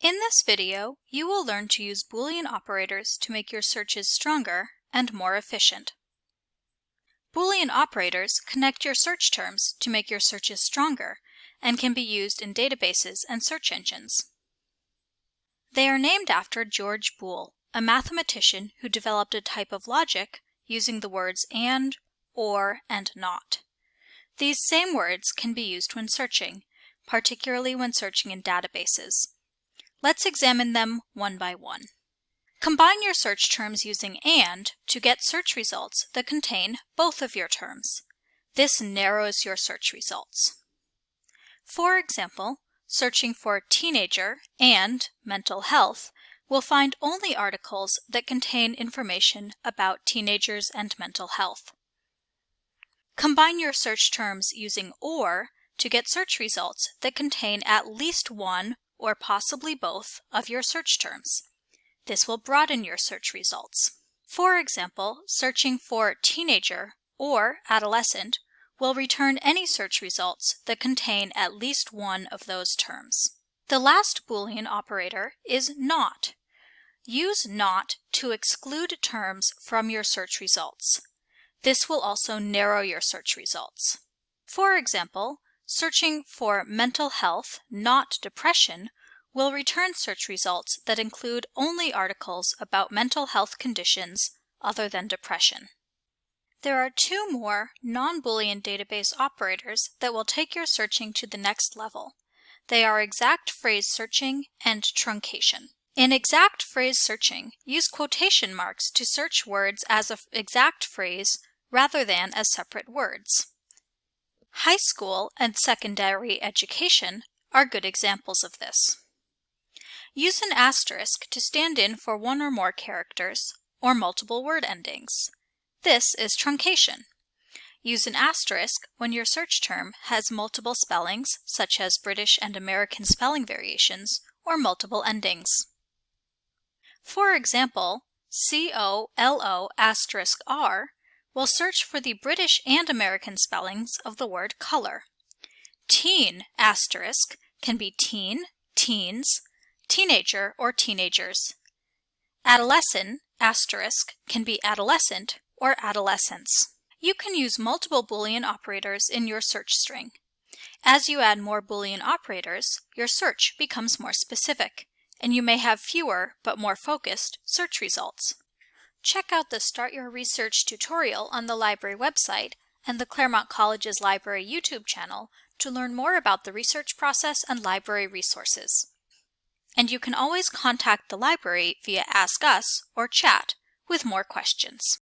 In this video, you will learn to use Boolean operators to make your searches stronger and more efficient. Boolean operators connect your search terms to make your searches stronger and can be used in databases and search engines. They are named after George Boole, a mathematician who developed a type of logic using the words and, or, and not. These same words can be used when searching, particularly when searching in databases. Let's examine them one by one. Combine your search terms using AND to get search results that contain both of your terms. This narrows your search results. For example, searching for teenager and mental health will find only articles that contain information about teenagers and mental health. Combine your search terms using OR to get search results that contain at least one or possibly both of your search terms. This will broaden your search results. For example, searching for teenager or adolescent will return any search results that contain at least one of those terms. The last Boolean operator is NOT. Use NOT to exclude terms from your search results. This will also narrow your search results. For example, searching for mental health, not depression, will return search results that include only articles about mental health conditions other than depression. There are two more non-Boolean database operators that will take your searching to the next level. They are exact phrase searching and truncation. In exact phrase searching, use quotation marks to search words as an exact phrase rather than as separate words. High school and secondary education are good examples of this. Use an asterisk to stand in for one or more characters or multiple word endings. This is truncation. Use an asterisk when your search term has multiple spellings, such as British and American spelling variations, or multiple endings. For example, COLO*R will search for the British and American spellings of the word color. Teen* can be teen, teens, teenager, or teenagers. Adolescent* can be adolescent or adolescents. You can use multiple Boolean operators in your search string. As you add more Boolean operators, your search becomes more specific, and you may have fewer but more focused search results. Check out the Start Your Research tutorial on the library website and the Claremont College's library YouTube channel to learn more about the research process and library resources. And you can always contact the library via Ask Us or chat with more questions.